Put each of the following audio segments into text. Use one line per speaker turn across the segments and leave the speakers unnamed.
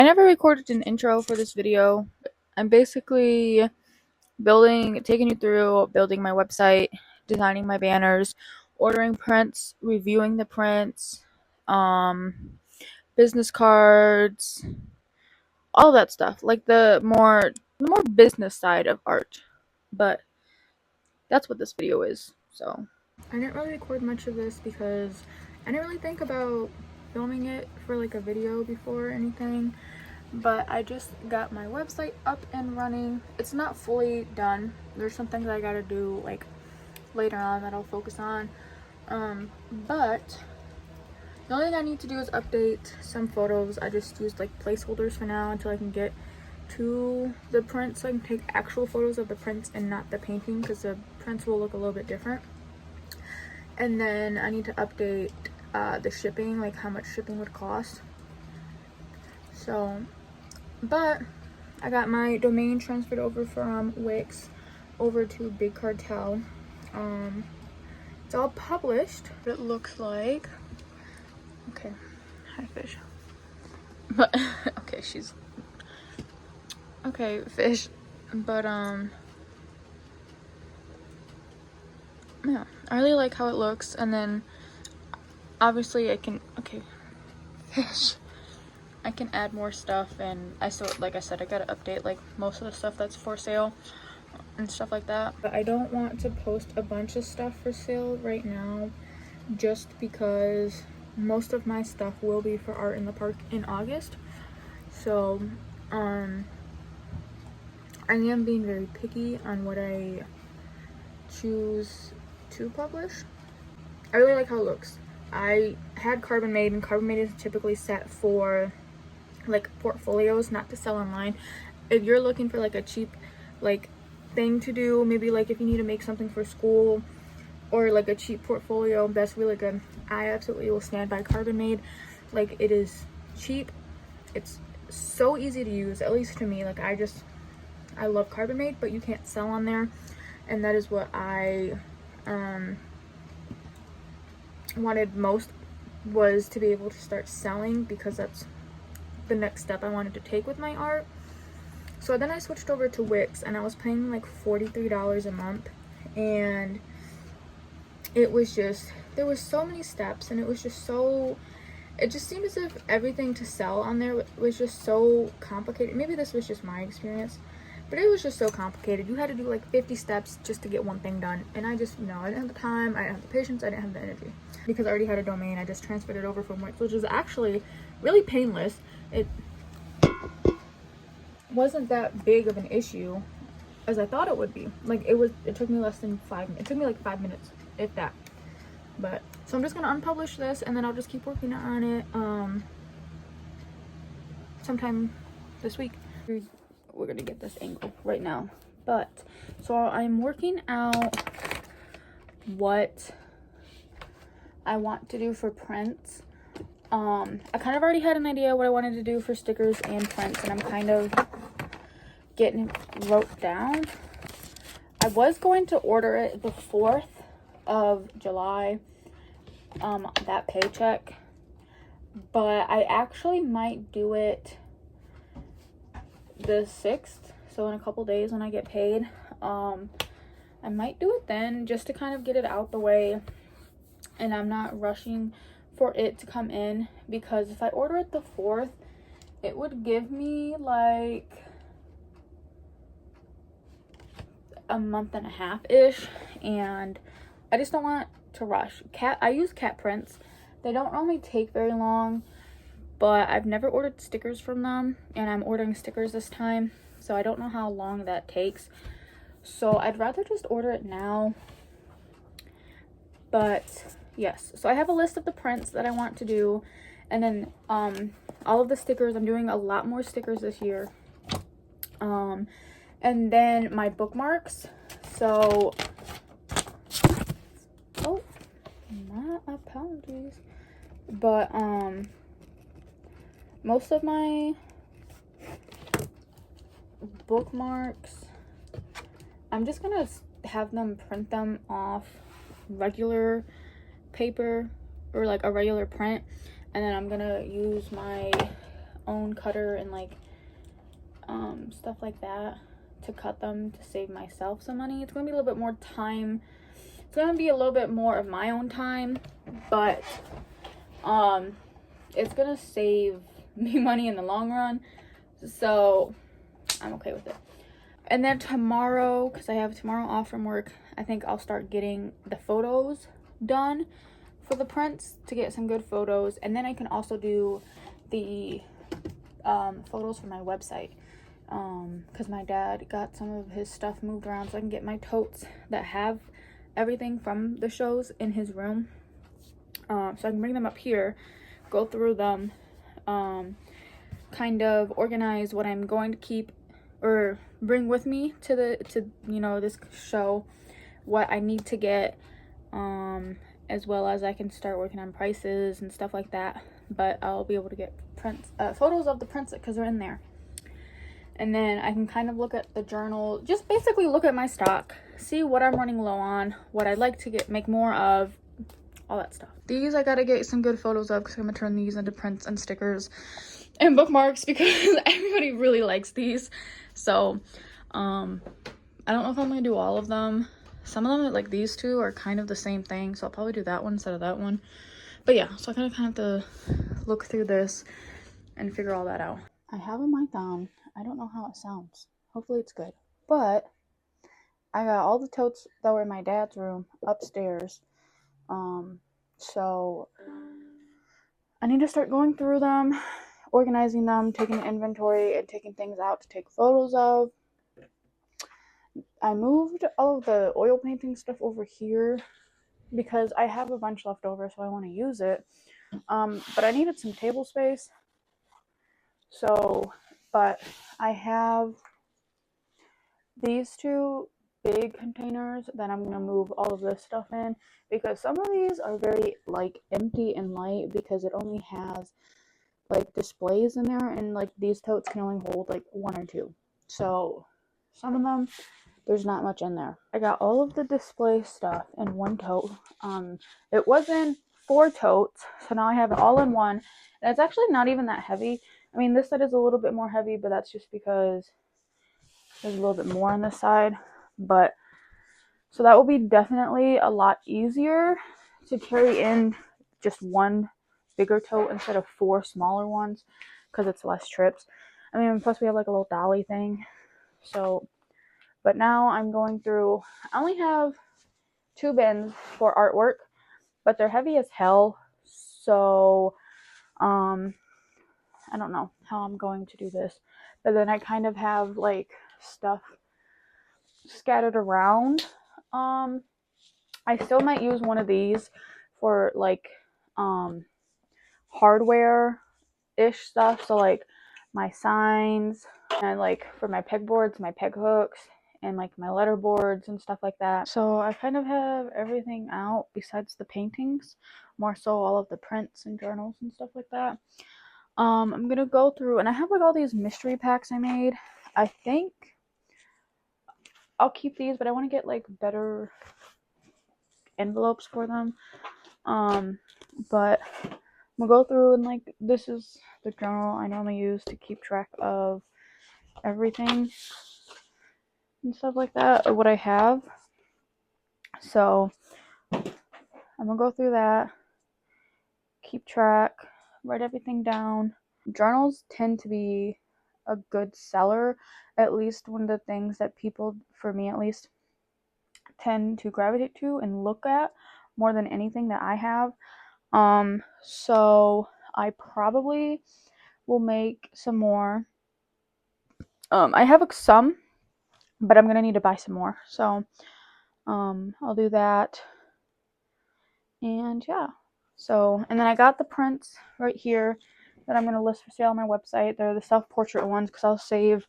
I never recorded an intro for this video. I'm basically taking you through building my website, designing my banners, ordering prints, reviewing the prints, business cards, all that stuff, like the more business side of art. But that's what this video is. So I didn't really record much of this because I didn't really think about filming it for like a video before or anything. But I just got my website up and running. It's not fully done. There's some things I gotta do like later on that I'll focus on. But the only thing I need to do is update some photos. I just used like placeholders for now until I can get to the prints so I can take actual photos of the prints and not the painting, because the prints will look a little bit different. And then I need to update the shipping, like how much shipping would cost. So but I got my domain transferred over from Wix over to Big Cartel. It's all published. It looks like, okay, hi fish. But okay, she's okay, fish. But yeah, I really like how it looks. And then obviously I can, okay, fish, I can add more stuff, and I still, like I said, I gotta update like most of the stuff that's for sale and stuff like that. But I don't want to post a bunch of stuff for sale right now, just because most of my stuff will be for Art in the Park in August. So I am being very picky on what I choose to publish. I really like how it looks. I had Carbon Made, and Carbon Made is typically set for like portfolios, not to sell online. If you're looking for like a cheap like thing to do, maybe like if you need to make something for school or like a cheap portfolio, that's really good. I absolutely will stand by Carbon Made. Like, it is cheap, it's so easy to use, at least to me. Like, I love Carbon Made, but you can't sell on there, and that is what I wanted most, was to be able to start selling, because that's the next step I wanted to take with my art. So then I switched over to Wix, and I was paying like $43 a month, and it was just, there was so many steps, and it was just so, it just seemed as if everything to sell on there was just so complicated. Maybe this was just my experience, but it was just so complicated. You had to do like 50 steps just to get one thing done, and I just, I didn't have the time, I didn't have the patience, I didn't have the energy. Because I already had a domain, I just transferred it over from Wix, which was actually really painless. It wasn't that big of an issue as I thought it would be. Like, it took me less than 5 minutes. It took me like 5 minutes, if that. But so I'm just gonna unpublish this, and then I'll just keep working on it sometime this week. We're gonna get this angle right now. But so I'm working out what I want to do for prints. I kind of already had an idea what I wanted to do for stickers and prints, and I'm kind of getting it wrote down. I was going to order it the 4th of July, that paycheck, but I actually might do it the 6th, so in a couple days when I get paid. I might do it then, just to kind of get it out the way, and I'm not rushing for it to come in, because if I order it the 4th, it would give me like a month and a half ish, and I just don't want to rush. I use cat prints. They don't normally take very long, but I've never ordered stickers from them, and I'm ordering stickers this time, so I don't know how long that takes. So I'd rather just order it now. But yes, so I have a list of the prints that I want to do, and then all of the stickers. I'm doing a lot more stickers this year. And then my bookmarks. So, oh, my apologies. But most of my bookmarks, I'm just gonna have them print them off regular paper, or like a regular print, and then I'm gonna use my own cutter and like stuff like that to cut them to save myself some money. It's gonna be a little bit more time. It's gonna be a little bit more of my own time, but it's gonna save me money in the long run, so I'm okay with it. And then tomorrow, because I have tomorrow off from work, I think I'll start getting the photos done for the prints to get some good photos, and then I can also do the photos for my website, because my dad got some of his stuff moved around, so I can get my totes that have everything from the shows in his room, so I can bring them up here, go through them, kind of organize what I'm going to keep or bring with me to you know, this show, what I need to get, as well as I can start working on prices and stuff like that. But I'll be able to get photos of the prints because they're in there, and then I can kind of look at the journal, just basically look at my stock, see what I'm running low on, what I'd like to make more of, all that stuff. These I gotta get some good photos of because I'm gonna turn these into prints and stickers and bookmarks because everybody really likes these. So I don't know if I'm gonna do all of them. Some of them, like these two, are kind of the same thing, so I'll probably do that one instead of that one. But yeah, so I kind of have to look through this and figure all that out. I have a mic on. I don't know how it sounds. Hopefully it's good. But I got all the totes that were in my dad's room upstairs. So I need to start going through them, organizing them, taking an inventory, and taking things out to take photos of. I moved all of the oil painting stuff over here because I have a bunch left over, so I want to use it. But I needed some table space. So, but I have these two big containers that I'm going to move all of this stuff in, because some of these are very like empty and light because it only has like displays in there, and like these totes can only hold like one or two. So some of them, there's not much in there. I got all of the display stuff in one tote. It was in 4 totes, so now I have it all in one, and it's actually not even that heavy. I mean, this side is a little bit more heavy, but that's just because there's a little bit more on this side. But so that will be definitely a lot easier to carry in just one bigger tote instead of 4 smaller ones, because it's less trips. I mean, plus we have like a little dolly thing. So, but now I'm going through, I only have 2 bins for artwork, but they're heavy as hell. So, I don't know how I'm going to do this. But then I kind of have like stuff scattered around. I still might use one of these for like hardware-ish stuff. So like my signs, and like for my pegboards, my peg hooks, and like my letter boards and stuff like that. So I kind of have everything out besides the paintings, more so all of the prints and journals and stuff like that. I'm gonna go through, and I have like all these mystery packs I made. I think I'll keep these, but I want to get like better envelopes for them. But we'll go through, and like this is the journal I normally use to keep track of everything and stuff like that, or what I have. So I'm gonna go through that, keep track, write everything down. Journals tend to be a good seller, at least one of the things that people, for me at least, tend to gravitate to and look at more than anything that I have. So I probably will make some more. I have some, but I'm gonna need to buy some more. So I'll do that. And yeah. So, and then I got the prints right here that I'm gonna list for sale on my website. They're the self-portrait ones because I'll save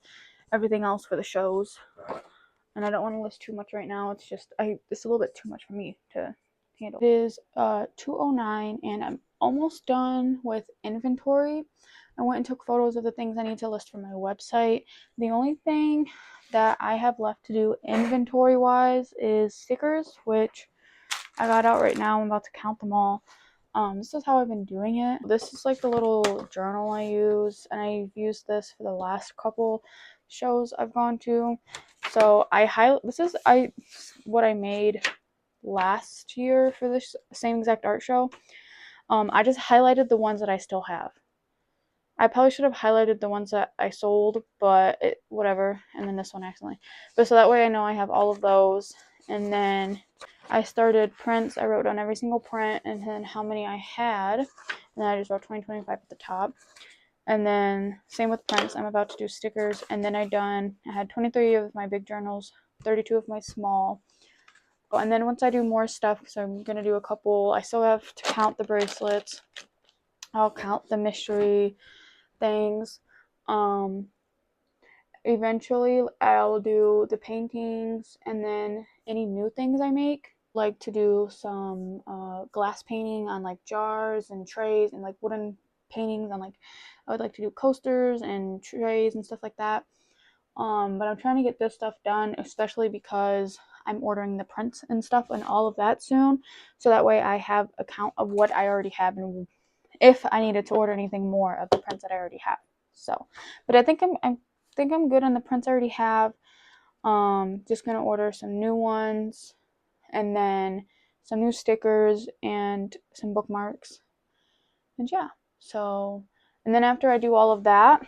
everything else for the shows. And I don't want to list too much right now. It's just it's a little bit too much for me to handle. It is 2:09 and I'm almost done with inventory. I went and took photos of the things I need to list for my website. The only thing that I have left to do inventory wise is stickers, which I got out right now. I'm about to count them all. This is how I've been doing it. This is like the little journal I use, and I've used this for the last couple shows I've gone to. So this is what I made last year for this same exact art show. I just highlighted the ones that I still have. I probably should have highlighted the ones that I sold, but whatever. And then this one accidentally. But so that way I know I have all of those. And then I started prints. I wrote down every single print and then how many I had. And then I just wrote 2025 at the top. And then same with prints. I'm about to do stickers. And then I had 23 of my big journals, 32 of my small. And then once I do more stuff, so I'm going to do a couple, I still have to count the bracelets. I'll count the mystery things. Eventually I'll do the paintings, and then any new things I make, like to do some glass painting on like jars and trays, and like wooden paintings on like, I would like to do coasters and trays and stuff like that. But I'm trying to get this stuff done, especially because I'm ordering the prints and stuff and all of that soon, so that way I have a count of what I already have and if I needed to order anything more of the prints that I already have. So, but I think I'm good on the prints I already have. Just gonna order some new ones, and then some new stickers and some bookmarks, and yeah. So, and then after I do all of that,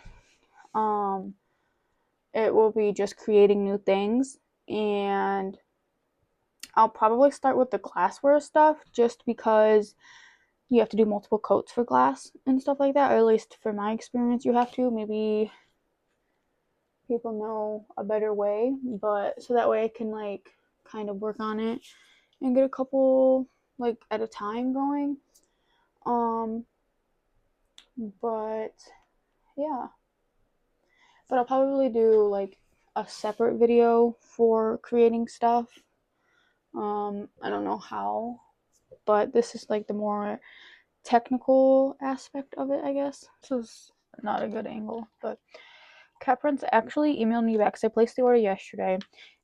it will be just creating new things, and I'll probably start with the glassware stuff just because you have to do multiple coats for glass and stuff like that, or at least for my experience you have to. Maybe people know a better way, but so that way I can like kind of work on it and get a couple like at a time going. But yeah, but I'll probably do like a separate video for creating stuff. I don't know how, but this is like the more technical aspect of it, I guess. This is not a good angle, but Cat Prince actually emailed me back because I placed the order yesterday.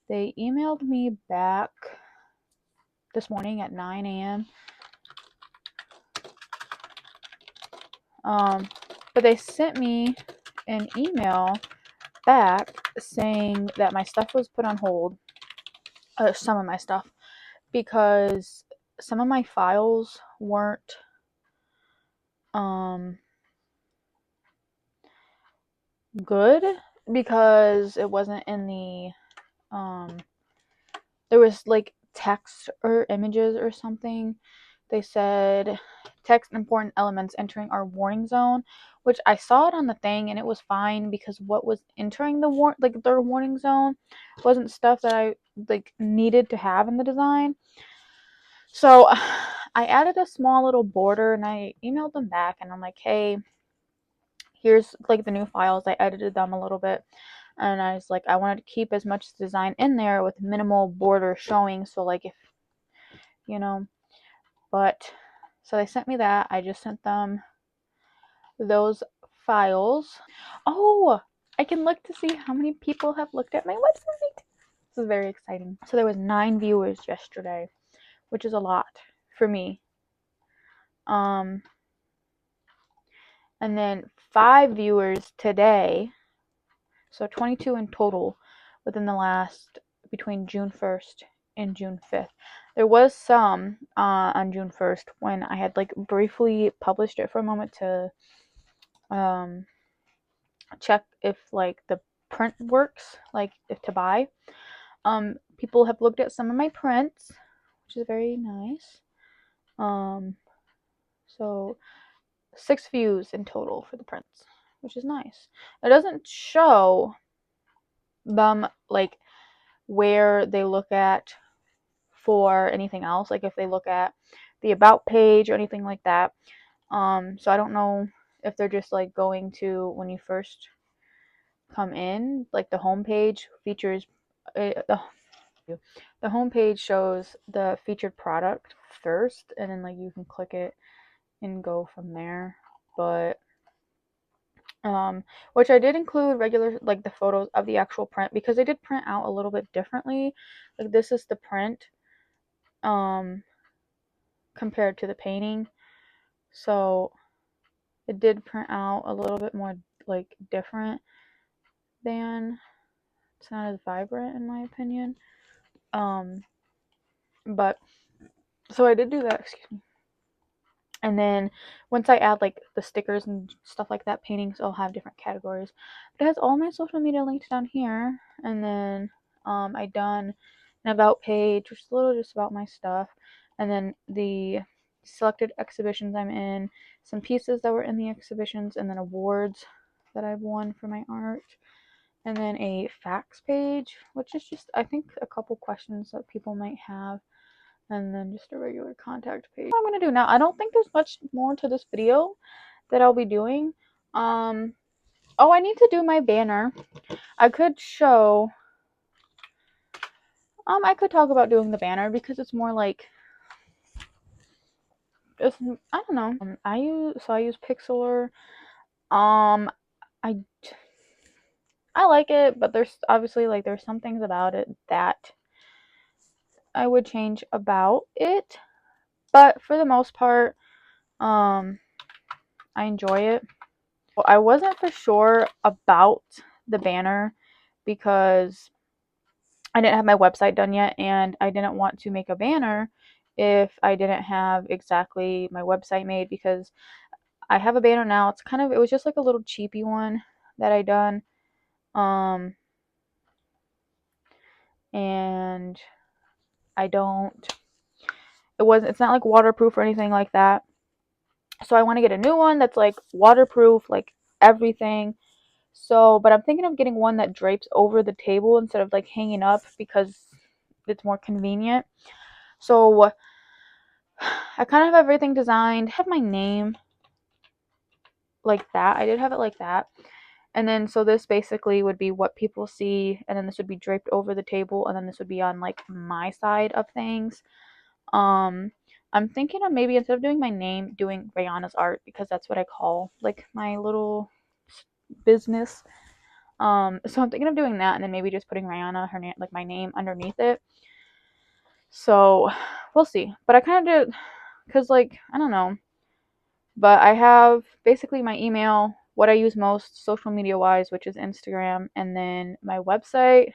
They emailed me back this morning at 9 a.m. But they sent me an email back saying that my stuff was put on hold. Some of my stuff, because some of my files weren't good, because it wasn't in the there was like text or images or something. They said text important elements entering our warning zone, which I saw it on the thing and it was fine, because what was entering their warning zone wasn't stuff that I like needed to have in the design. So I added a small little border and I emailed them back and I'm like, hey, here's like the new files. I edited them a little bit. And I was like, I wanted to keep as much design in there with minimal border showing. So like if, but so they sent me that. I just sent them those files. Oh, I can look to see how many people have looked at my website. This is very exciting. So there was 9 viewers yesterday, which is a lot for me. And then 5 viewers today. So 22 in total within the last, between June 1st and June 5th. There was some on June 1st when I had like briefly published it for a moment to check if like the print works, like if to buy. People have looked at some of my prints, which is very nice. So 6 views in total for the prints, which is nice. It doesn't show them like where they look at for anything else, like if they look at the about page or anything like that. So I don't know if they're just like going to, when you first come in, like the home page features the home page shows the featured product first, and then like you can click it and go from there. But which I did include regular, like the photos of the actual print, because they did print out a little bit differently. Like this is the print compared to the painting. So it did print out a little bit more like different than, it's not as vibrant in my opinion. But so I did do that, excuse me. And then once I add like the stickers and stuff like that, paintings all have different categories. But it has all my social media links down here. And then I done an about page, which is a little just about my stuff. And then the selected exhibitions I'm in, some pieces that were in the exhibitions, and then awards that I've won for my art. And then a facts page, which is just, I think, a couple questions that people might have. And then just a regular contact page. What I'm going to do now, I don't think there's much more to this video that I'll be doing. Oh, I need to do my banner. I could show, I could talk about doing the banner because it's more like, it's, I don't know. I use Pixlr. I like it, but there's obviously like there's some things about it that I would change about it. But for the most part, I enjoy it. I wasn't for sure about the banner because I didn't have my website done yet, and I didn't want to make a banner if I didn't have exactly my website made, because I have a banner now. It's kind of, it was just like a little cheapy one that I done. And I don't, it's not like waterproof or anything like that. So I want to get a new one that's like waterproof, like everything. So, but I'm thinking of getting one that drapes over the table instead of like hanging up because it's more convenient. So I kind of have everything designed. I have my name like that. I did have it like that. And then so this basically would be what people see, and then this would be draped over the table, and then this would be on like my side of things. I'm thinking of maybe instead of doing my name, doing rae-ahna's art, because that's what I call like my little business. So I'm thinking of doing that, and then maybe just putting rae-ahna, her name, like my name underneath it. So we'll see. But I kind of did, because like, I don't know. But I have basically my email, what I use most social media wise, which is Instagram, and then my website.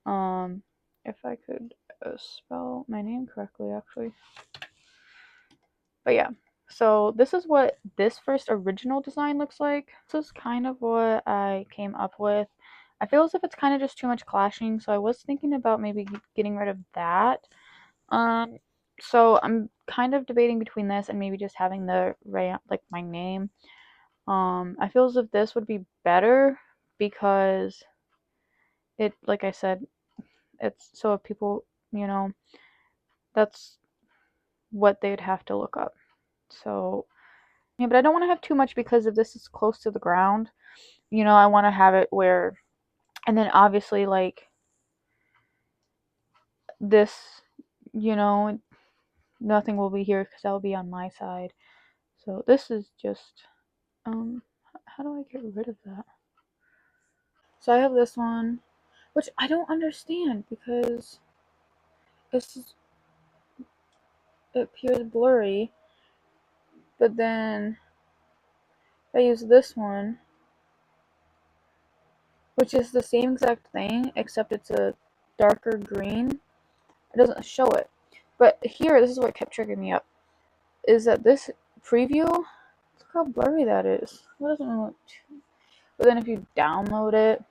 If I could spell my name correctly, actually. But yeah. So this is what this first original design looks like. This is kind of what I came up with. I feel as if it's kind of just too much clashing, so I was thinking about maybe getting rid of that. So I'm kind of debating between this and maybe just having the like my name. I feel as if this would be better because it, like I said, it's so if people, that's what they'd have to look up. So yeah, but I don't want to have too much because if this is close to the ground, I want to have it where, and then obviously like this, nothing will be here because that'll be on my side. So this is just, how do I get rid of that? So I have this one, which I don't understand because it appears blurry, but then if I use this one, which is the same exact thing except it's a darker green, it doesn't show it. But here, this is what kept triggering me up, is that this preview, look how blurry that is. That doesn't look too... But then if you download it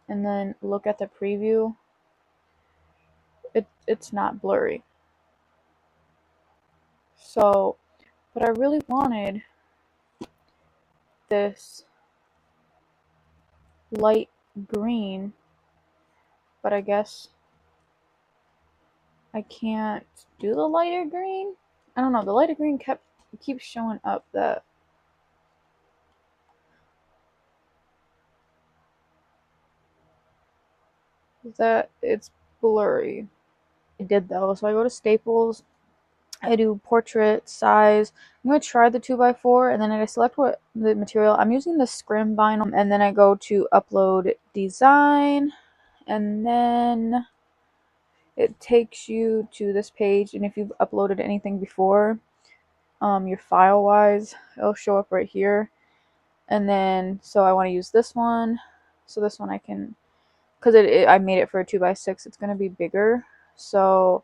and then look at the preview, it's not blurry. So, but I really wanted this light green, but I guess I can't do the lighter green. I don't know. The lighter green keeps showing up that it's blurry. I did though. So I go to Staples. I do portrait size. I'm going to try the 2x4 and then I select what the material. I'm using the scrim vinyl, and then I go to upload design, and then it takes you to this page, and if you've uploaded anything before, your file wise, it'll show up right here. And then, so I want to use this one. So this one I can, because I made it for a 2x6, it's going to be bigger. So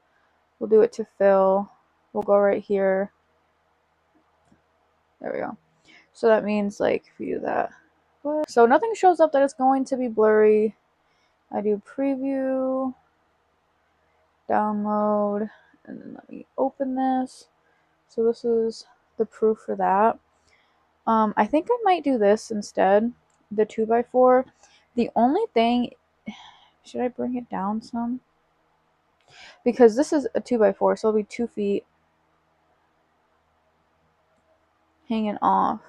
we'll do it to fill. We'll go right here. There we go. So that means like if you do that. So nothing shows up that it's going to be blurry. I do preview, download, and then let me open this. So this is the proof for that. I think I might do this instead, the 2x4. The only thing, should I bring it down some? Because this is a 2x4, so it'll be 2 feet hanging off.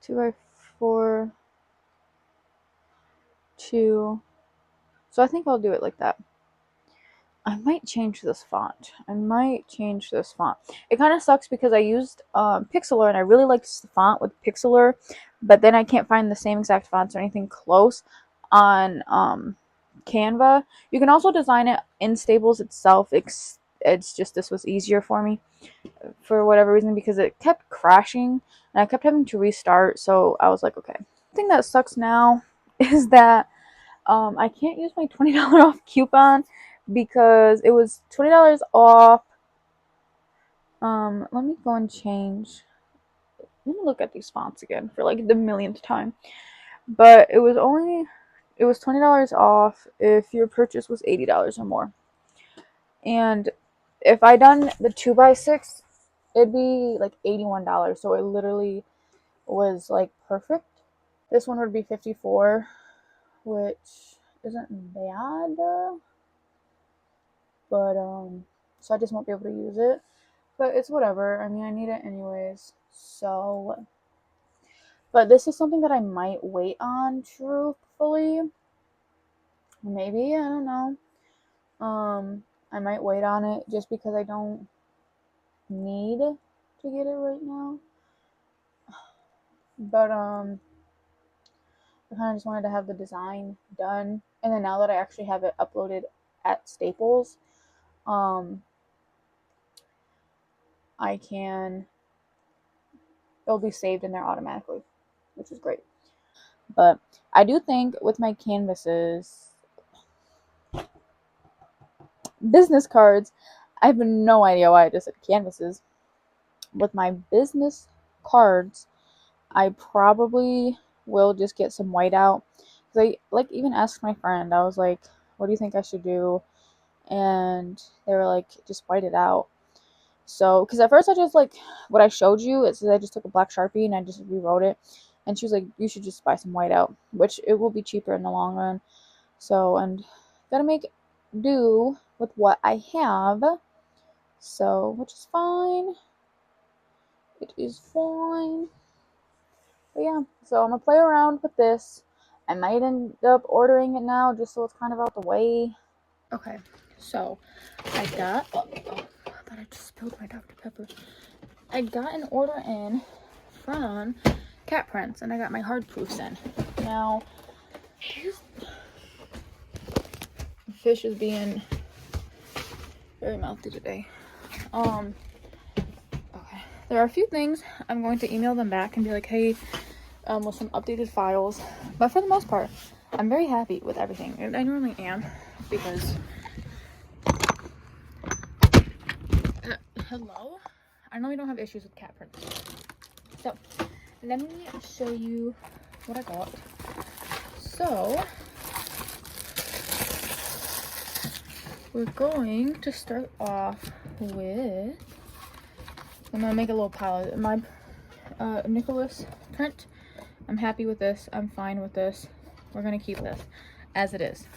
2x4, 2. So I think I'll do it like that. I might change this font. It kind of sucks because I used Pixlr and I really liked the font with Pixlr, but then I can't find the same exact fonts or anything close on Canva. You can also design it in Staples itself. It's just this was easier for me for whatever reason because it kept crashing and I kept having to restart. So I was like, okay. The thing that sucks now is that I can't use my $20 off coupon because it was $20 off. Let me go and change. Let me look at these fonts again for like the millionth time. But it was $20 off if your purchase was $80 or more. And if I done the 2x6, it'd be like $81. So it literally was like perfect. This one would be $54, which isn't bad. But so I just won't be able to use it. But it's whatever. I mean, I need it anyways. So, but this is something that I might wait on, truthfully. Maybe, I don't know. I might wait on it just because I don't need to get it right now. But I kind of just wanted to have the design done, and then now that I actually have it uploaded at Staples, it'll be saved in there automatically, which is great. But I do think with my canvases, business cards, I have no idea why I just said canvases. With my business cards, I probably will just get some white out. Because I like even asked my friend, I was like, what do you think I should do? And they were like, just white it out. So, because at first I just like what I showed you, it says I just took a black Sharpie and I just rewrote it. And she was like, you should just buy some white out, which it will be cheaper in the long run. So, and gotta make do with what I have. So, which is fine. It is fine. But yeah, so I'm gonna play around with this. I might end up ordering it now just so it's kind of out the way. Okay, so I got. Oh, I thought I just spilled my Dr. Pepper. I got an order in from Cat Prints and I got my hard proofs in. Now, fish is being very mouthy today. Okay. There are a few things I'm going to email them back and be like, hey, with some updated files. But for the most part, I'm very happy with everything. And I normally am because hello? I know we don't have issues with Cat Prints. So, let me show you what I got. So, we're going to start off with, I'm going to make a little pile. My Nicholas print, I'm happy with this. I'm fine with this. We're going to keep this as it is.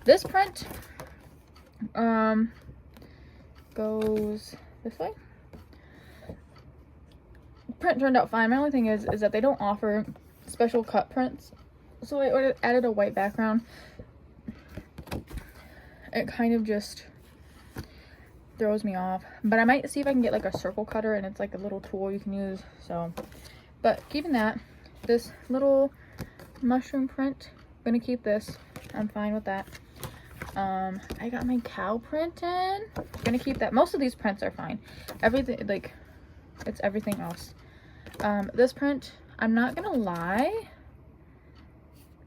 This print goes this way. Print turned out fine. My only thing is that they don't offer special cut prints. So I added a white background. It kind of just throws me off. But I might see if I can get like a circle cutter and it's like a little tool you can use. So, but keeping that, this little mushroom print, I'm gonna keep this. I'm fine with that. I got my cow print in. I'm gonna keep that. Most of these prints are fine. Everything, like, it's everything else. This print, I'm not gonna lie,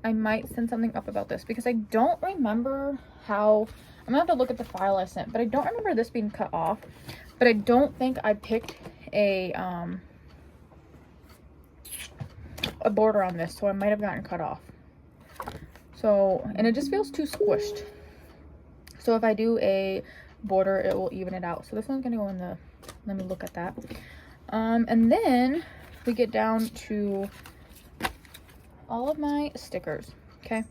I might send something up about this because I don't remember how, I'm gonna have to look at the file I sent, but I don't remember this being cut off. But I don't think I picked a border on this, so I might have gotten cut off. So, and it just feels too squished. So if I do a border, it will even it out. So this one's gonna go in the, let me look at that. And then we get down to all of my stickers. Okay,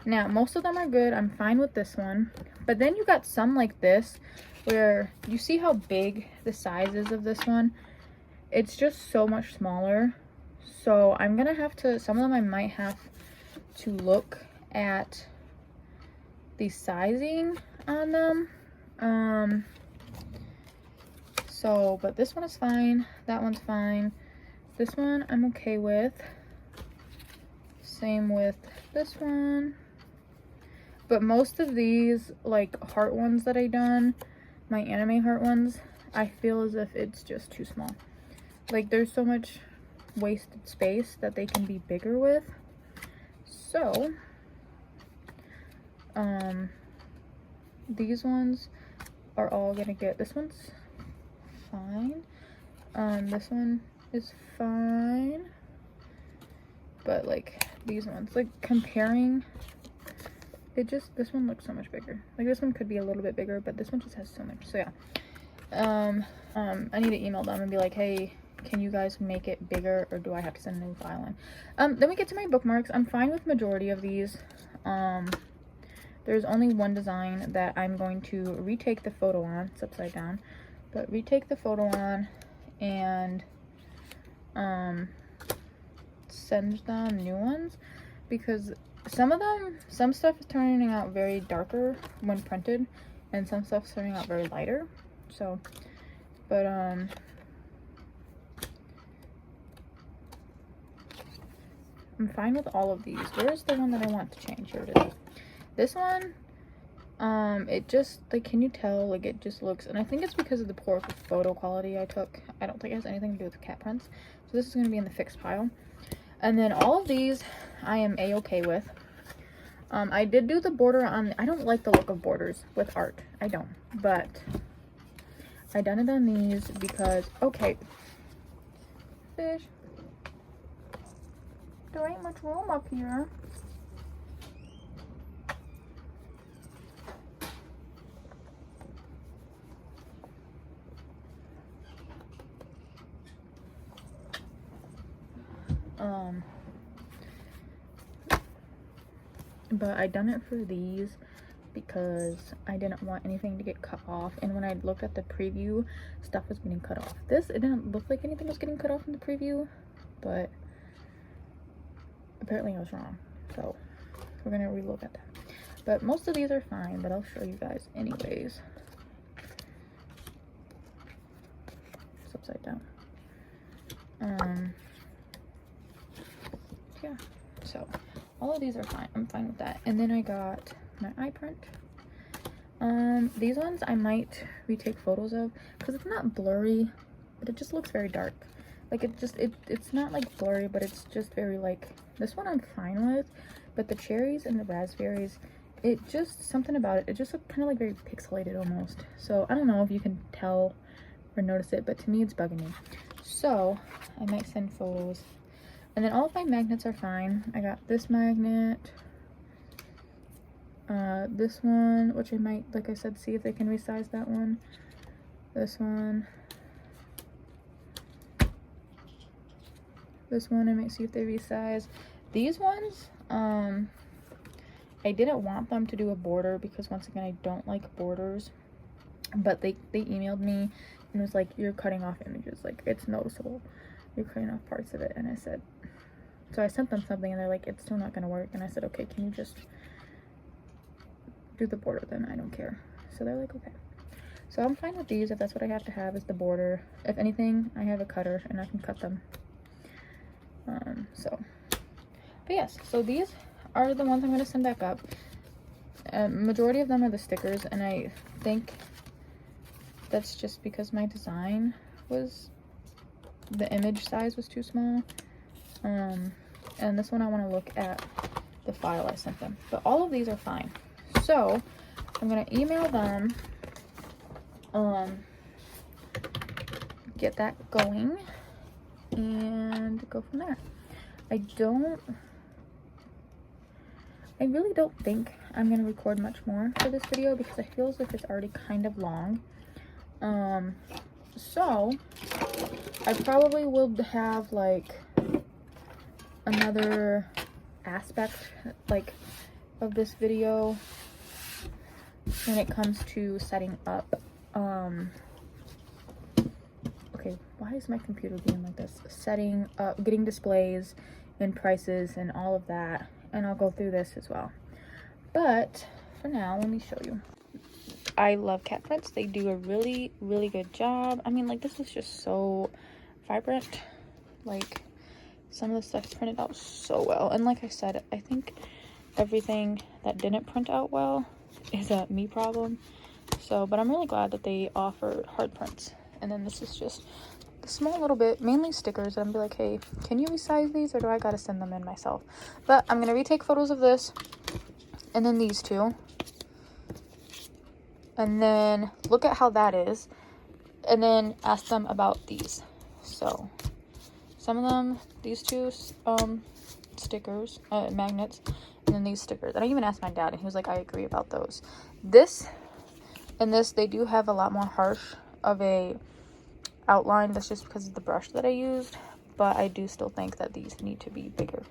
now most of them are good. I'm fine with this one, but then you got some like this where you see how big the size is of this one. It's just so much smaller. So I'm gonna have to, some of them I might have to look at the sizing on them. So, but this one is fine, that one's fine, this one I'm okay with, same with this one. But most of these like heart ones that I done, my anime heart ones, I feel as if it's just too small. Like there's so much wasted space that they can be bigger with. So these ones are all gonna get, this one's fine, this one is fine, but like these ones, like comparing, it just, this one looks so much bigger. Like this one could be a little bit bigger, but this one just has so much. So yeah, I need to email them and be like, hey, can you guys make it bigger, or do I have to send a new file in? Then we get to my bookmarks. I'm fine with majority of these. There's only one design that I'm going to retake the photo on. It's upside down, but retake the photo on and send them new ones, because some of them, some stuff is turning out very darker when printed, and some stuff's turning out very lighter. So, but I'm fine with all of these. Where's the one that I want to change? Here it is. This one, it just, like, can you tell, like, it just looks, and I think it's because of the poor photo quality I took. I don't think it has anything to do with the cat prints. So this is going to be in the fixed pile. And then all of these I am a-okay with. I did do the border on, I don't like the look of borders with art. I don't, but I done it on these because, okay, fish, there ain't much room up here. But I done it for these because I didn't want anything to get cut off, and when I looked at the preview, stuff was getting cut off. This, it didn't look like anything was getting cut off in the preview, but apparently I was wrong, so we're gonna relook at that. But most of these are fine, but I'll show you guys anyways. It's upside down. Yeah, so all of these are fine. I'm fine with that. And then I got my eye print. These ones I might retake photos of because it's not blurry, but it just looks very dark. Like it just, it's not like blurry, but it's just very like, this one I'm fine with, but the cherries and the raspberries, it just, something about it, it just looked kind of like very pixelated almost. So I don't know if you can tell or notice it, but to me it's bugging me. So I might send photos. And then all of my magnets are fine. I got this magnet, this one, which I might, like I said, see if they can resize that one. This one. This one, I might see if they resize. These ones, I didn't want them to do a border because once again, I don't like borders. But they emailed me and was like, you're cutting off images. Like, it's noticeable. You're cutting off parts of it. And I said, so I sent them something and they're like, it's still not going to work. And I said, okay, can you just do the border then? I don't care. So they're like, okay. So I'm fine with these if that's what I have to have is the border. If anything, I have a cutter and I can cut them. But yes, so these are the ones I'm going to send back up. Majority of them are the stickers, and I think that's just because my design was, the image size was too small. And this one I want to look at the file I sent them, but all of these are fine. So I'm gonna email them, get that going, and go from there. I really don't think I'm gonna record much more for this video because I feel as if it's already kind of long. So I probably will have like another aspect like of this video when it comes to setting up, okay, why is my computer being like this? Setting up, getting displays and prices and all of that, and I'll go through this as well. But for now, let me show you. I love cat prints. They do a really, really good job. I mean, like, this is just so vibrant. Like, some of the stuff's printed out so well. And like I said, I think everything that didn't print out well is a me problem. So, but I'm really glad that they offer hard prints. And then this is just a small little bit, mainly stickers. And I'm be like, hey, can you resize these, or do I gotta send them in myself? But I'm gonna retake photos of this, and then these two, and then look at how that is, and then ask them about these. So some of them, these two stickers, magnets, and then these stickers. And I even asked my dad, and he was like, I agree about those. This and this, they do have a lot more harsh of a outline. That's just because of the brush that I used, but I do still think that these need to be bigger.